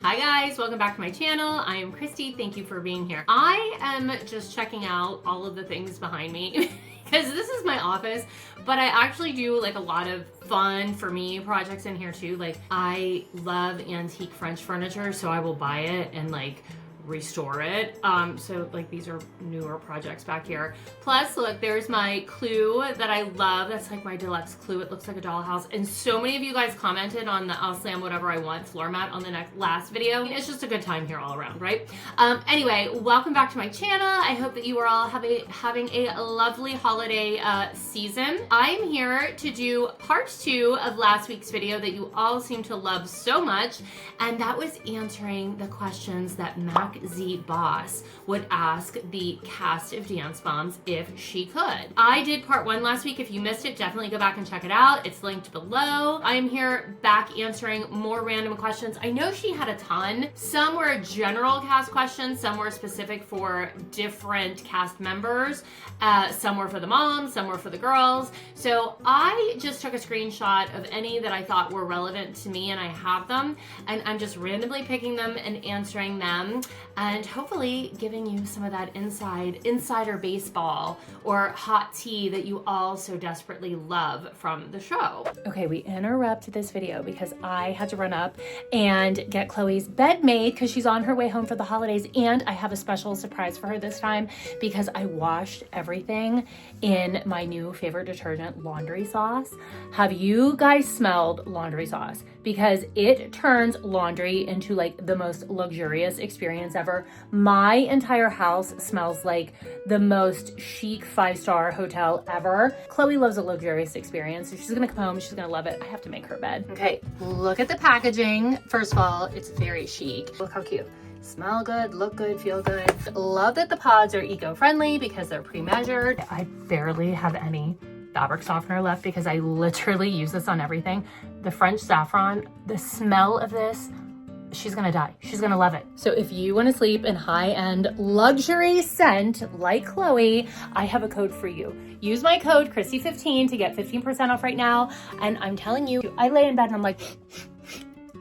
Hi guys, welcome back to my channel. I am Christy. Thank you for being here. I am just checking out all of the things behind me because this is my office, but I actually do like a lot of fun for me projects in here too. Like I love antique French furniture, so I will buy it and like restore it. So like these are newer projects back here. Plus look, there's my clue that I love. That's like my deluxe clue. It looks like a dollhouse. And so many of you guys commented on the I'll slam whatever I want floor mat on the last video. It's just a good time here all around, right? Anyway, welcome back to my channel. I hope that you are all having a lovely holiday season. I'm here to do part 2 of last week's video that you all seem to love so much. And that was answering the questions that Mack Z Boss would ask the cast of Dance Moms if she could. I did part 1 last week. If you missed it, definitely go back and check it out. It's linked below. I am here back answering more random questions. I know she had a ton. Some were general cast questions, some were specific for different cast members, some were for the moms, some were for the girls. So I just took a screenshot of any that I thought were relevant to me, and I have them, and I'm just randomly picking them and answering them, and hopefully giving you some of that insider baseball or hot tea that you all so desperately love from the show. Okay, we interrupt this video because I had to run up and get Chloe's bed made because she's on her way home for the holidays, and I have a special surprise for her this time because I washed everything in my new favorite detergent, laundry sauce. Have you guys smelled laundry sauce? Because it turns laundry into like the most luxurious experience ever. My entire house smells like the most chic 5-star hotel ever. Chloe loves a luxurious experience, so she's gonna come home, she's gonna love it. I have to make her bed. Okay, look at the packaging. First of all, it's very chic. Look how cute. Smell good, look good, feel good. Love that the pods are eco-friendly because they're pre-measured. I barely have any fabric softener left because I literally use this on everything. The French saffron, the smell of this, she's gonna die. She's gonna love it. So if you wanna sleep in high-end luxury scent like Chloe, I have a code for you. Use my code Christy15 to get 15% off right now. And I'm telling you, I lay in bed and I'm like,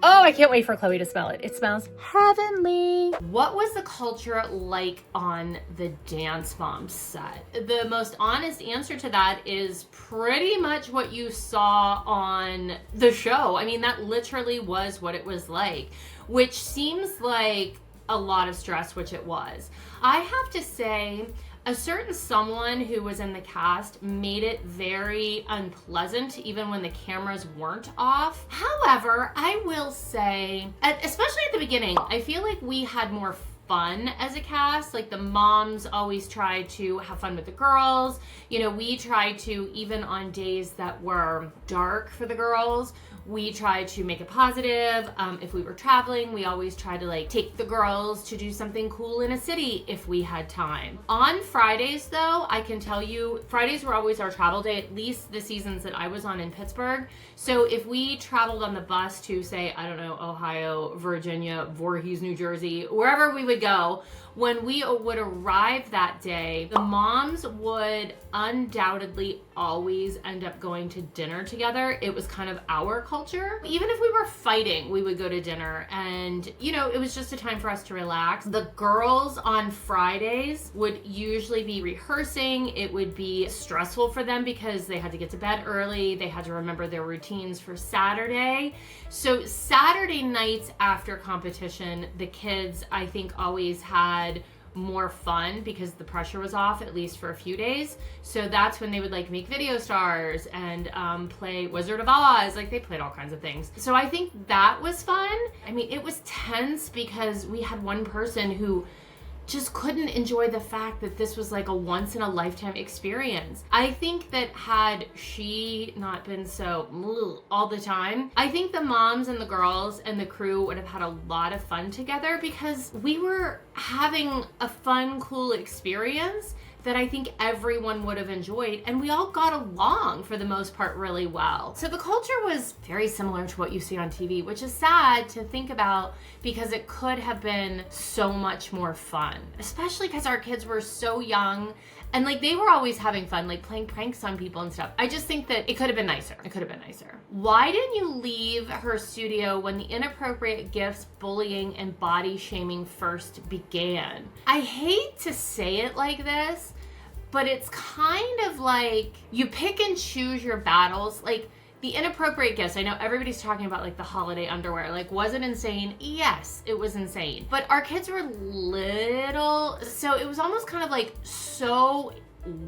oh, I can't wait for Chloe to smell it. It smells heavenly. What was the culture like on the Dance Moms set? The most honest answer to that is pretty much what you saw on the show. I mean, that literally was what it was like, which seems like a lot of stress, which it was. I have to say, a certain someone who was in the cast made it very unpleasant even when the cameras weren't off. However, I will say, especially at the beginning, I feel like we had more fun as a cast. Like the moms always tried to have fun with the girls. You know, we tried to, even on days that were dark for the girls, we tried to make it positive. If we were traveling, we always tried to like take the girls to do something cool in a city if we had time. On Fridays though, I can tell you, Fridays were always our travel day, at least the seasons that I was on in Pittsburgh. So if we traveled on the bus to say, I don't know, Ohio, Virginia, Voorhees, New Jersey, wherever we would go, when we would arrive that day, the moms would undoubtedly always end up going to dinner together. It was kind of our culture. Even if we were fighting, we would go to dinner, and you know, it was just a time for us to relax. The girls on Fridays would usually be rehearsing. It would be stressful for them because they had to get to bed early. They had to remember their routines for Saturday. So Saturday nights after competition, the kids, I think, always had more fun because the pressure was off, at least for a few days. So that's when they would like make video stars and play Wizard of Oz. Like they played all kinds of things. So I think that was fun. I mean, it was tense because we had one person who just couldn't enjoy the fact that this was like a once in a lifetime experience. I think that had she not been so all the time, I think the moms and the girls and the crew would have had a lot of fun together because we were having a fun, cool experience that I think everyone would have enjoyed, and we all got along for the most part really well. So the culture was very similar to what you see on TV, which is sad to think about because it could have been so much more fun, especially because our kids were so young and like they were always having fun, like playing pranks on people and stuff. I just think that it could have been nicer. It could have been nicer. Why didn't you leave her studio when the inappropriate gifts, bullying, and body shaming first began? I hate to say it like this, but it's kind of like you pick and choose your battles. Like the inappropriate gifts, I know everybody's talking about like the holiday underwear. Like, was it insane? Yes, it was insane. But our kids were little, so it was almost kind of like so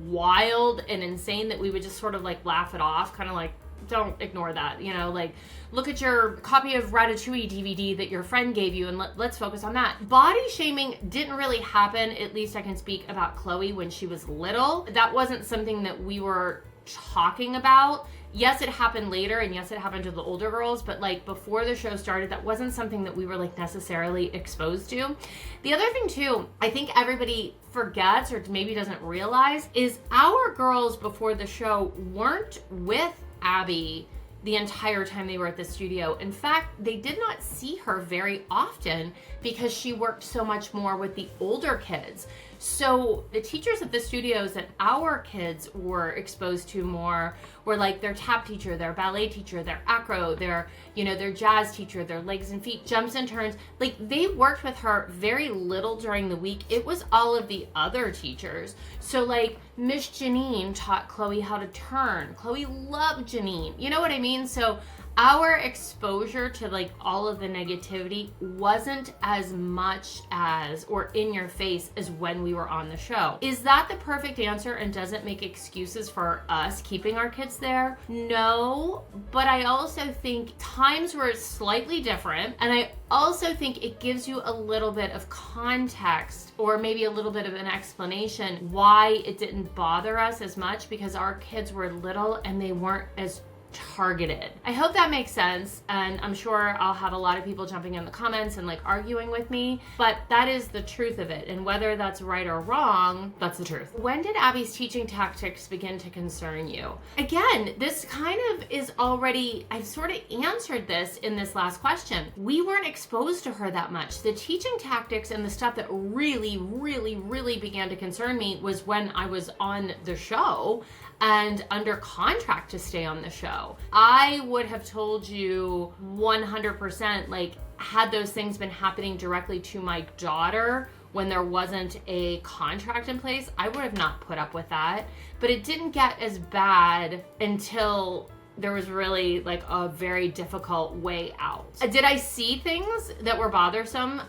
wild and insane that we would just sort of like laugh it off, kind of like, don't ignore that, you know, like look at your copy of Ratatouille DVD that your friend gave you and let's focus on that. Body shaming didn't really happen, at least I can speak about Chloe when she was little. That wasn't something that we were talking about. Yes, it happened later, and yes, it happened to the older girls, but like before the show started, that wasn't something that we were like necessarily exposed to. The other thing too, I think everybody forgets or maybe doesn't realize is our girls before the show weren't with Abby the entire time they were at the studio. In fact, they did not see her very often because she worked so much more with the older kids. So the teachers at the studios that our kids were exposed to more were like their tap teacher, their ballet teacher, their acro, their jazz teacher, their legs and feet, jumps and turns. Like they worked with her very little during the week. It was all of the other teachers. So like Miss Janine taught Chloe how to turn. Chloe loved Janine. You know what I mean? So our exposure to like all of the negativity wasn't as much as or in your face as when we were on the show. Is that the perfect answer and doesn't make excuses for us keeping our kids there? No, but I also think times were slightly different, and I also think it gives you a little bit of context or maybe a little bit of an explanation why it didn't bother us as much, because our kids were little and they weren't as targeted. I hope that makes sense, and I'm sure I'll have a lot of people jumping in the comments and like arguing with me, but that is the truth of it, and whether that's right or wrong, that's the truth. When did Abby's teaching tactics begin to concern you? Again, this kind of is already, I've sort of answered this in this last question. We weren't exposed to her that much. The teaching tactics and the stuff that really began to concern me was when I was on the show and under contract to stay on the show. I would have told you 100%, like, had those things been happening directly to my daughter when there wasn't a contract in place, I would have not put up with that. But it didn't get as bad until there was really like a very difficult way out. Did I see things that were bothersome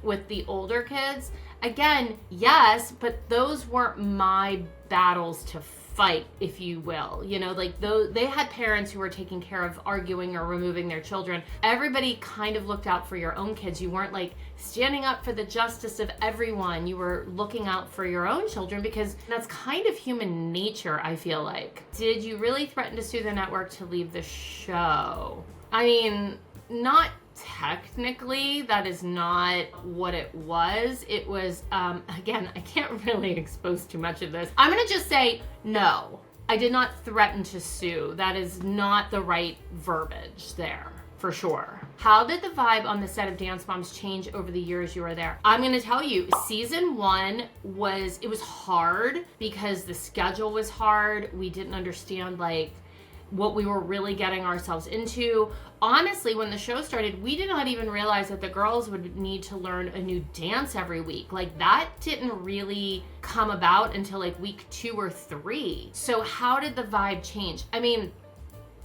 with the older kids? Again, yes, but those weren't my battles to fight, if you will. You know, like they had parents who were taking care of arguing or removing their children. Everybody kind of looked out for your own kids. You weren't like standing up for the justice of everyone. You were looking out for your own children because that's kind of human nature, I feel like. Did you really threaten to sue the network to leave the show? I mean, not technically, that is not what it was. It was, again, I can't really expose too much of this. I'm gonna just say, no, I did not threaten to sue. That is not the right verbiage there, for sure. How did the vibe on the set of Dance Moms change over the years you were there? I'm gonna tell you, season 1 was hard because the schedule was hard. We didn't understand like what we were really getting ourselves into. Honestly, when the show started, we did not even realize that the girls would need to learn a new dance every week. Like that didn't really come about until like week 2 or 3. So how did the vibe change? I mean,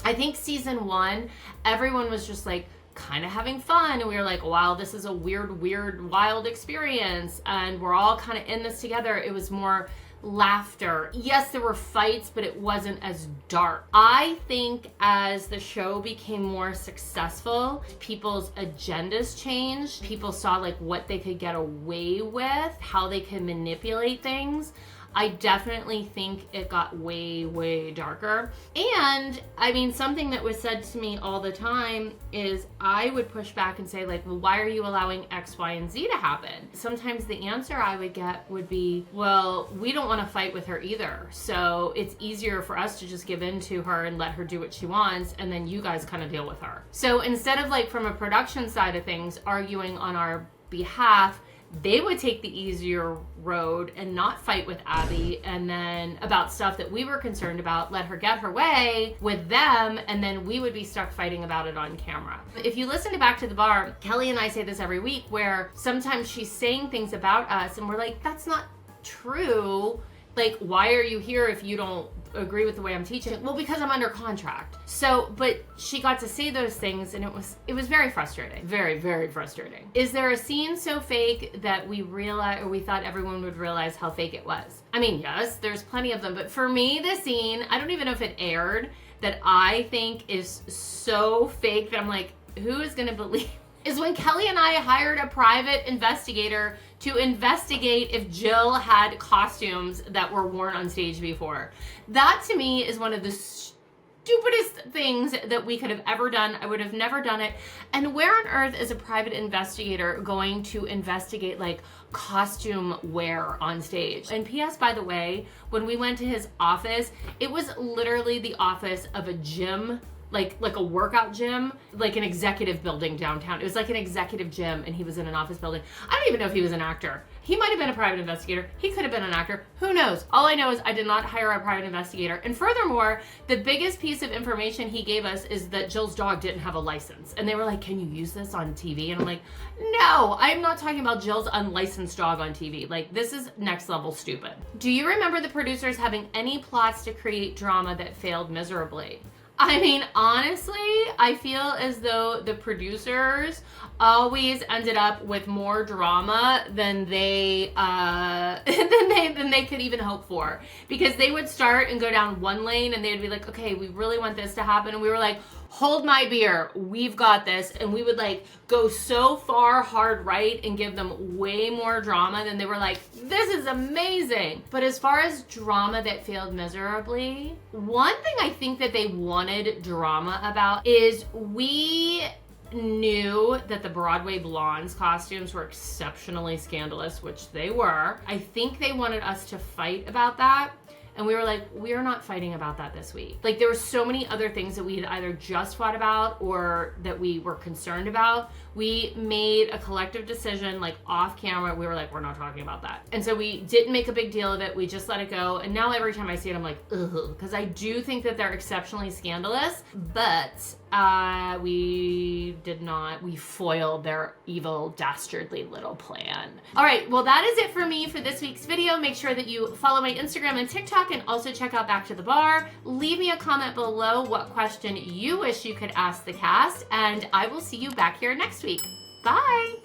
I think season 1, everyone was just like kind of having fun, and we were like, wow, this is a weird, wild experience, and we're all kind of in this together. It was more laughter. Yes, there were fights, but it wasn't as dark. I think as the show became more successful, people's agendas changed. People saw like what they could get away with, how they could manipulate things. I definitely think it got way, way darker. And I mean, something that was said to me all the time is I would push back and say like, well, why are you allowing X, Y, and Z to happen? Sometimes the answer I would get would be, well, we don't want to fight with her either. So it's easier for us to just give in to her and let her do what she wants. And then you guys kind of deal with her. So instead of like from a production side of things, arguing on our behalf, they would take the easier road and not fight with Abby, and then about stuff that we were concerned about, let her get her way with them, and then we would be stuck fighting about it on camera. If you listen to Back to the Bar, Kelly and I say this every week, where sometimes she's saying things about us and we're like, that's not true. Like, why are you here if you don't agree with the way I'm teaching? Well, because I'm under contract. So, but she got to say those things, and it was very frustrating. Very, very frustrating. Is there a scene so fake that we realize, or we thought everyone would realize how fake it was? I mean, yes, there's plenty of them, but for me, the scene, I don't even know if it aired, that I think is so fake that I'm like, who is gonna believe? Is when Kelly and I hired a private investigator to investigate if Jill had costumes that were worn on stage before. That to me is one of the stupidest things that we could have ever done. I would have never done it. And where on earth is a private investigator going to investigate like costume wear on stage? And P.S. by the way, when we went to his office, it was literally the office of a gym, like a workout gym, like an executive building downtown. It was like an executive gym, and he was in an office building. I don't even know if he was an actor. He might have been a private investigator. He could have been an actor. Who knows? All I know is I did not hire a private investigator. And furthermore, the biggest piece of information he gave us is that Jill's dog didn't have a license. And they were like, can you use this on TV? And I'm like, no, I'm not talking about Jill's unlicensed dog on TV. Like, this is next level stupid. Do you remember the producers having any plots to create drama that failed miserably? I mean, honestly, I feel as though the producers always ended up with more drama than they than they could even hope for, because they would start and go down one lane and they'd be like, okay, we really want this to happen, and we were like, hold my beer, we've got this. And we would like go so far hard right and give them way more drama than they were like, this is amazing. But as far as drama that failed miserably, one thing I think that they wanted drama about is we knew that the Broadway Blondes costumes were exceptionally scandalous, which they were. I think they wanted us to fight about that. And we were like, we are not fighting about that this week. Like, there were so many other things that we had either just fought about or that we were concerned about. We made a collective decision, like off camera. We were like, we're not talking about that. And so we didn't make a big deal of it. We just let it go. And now every time I see it, I'm like, ugh, because I do think that they're exceptionally scandalous, but we foiled their evil, dastardly little plan. All right, well, that is it for me for this week's video. Make sure that you follow my Instagram and TikTok, and also check out Back to the Bar. Leave me a comment below what question you wish you could ask the cast, and I will see you back here next week. Bye.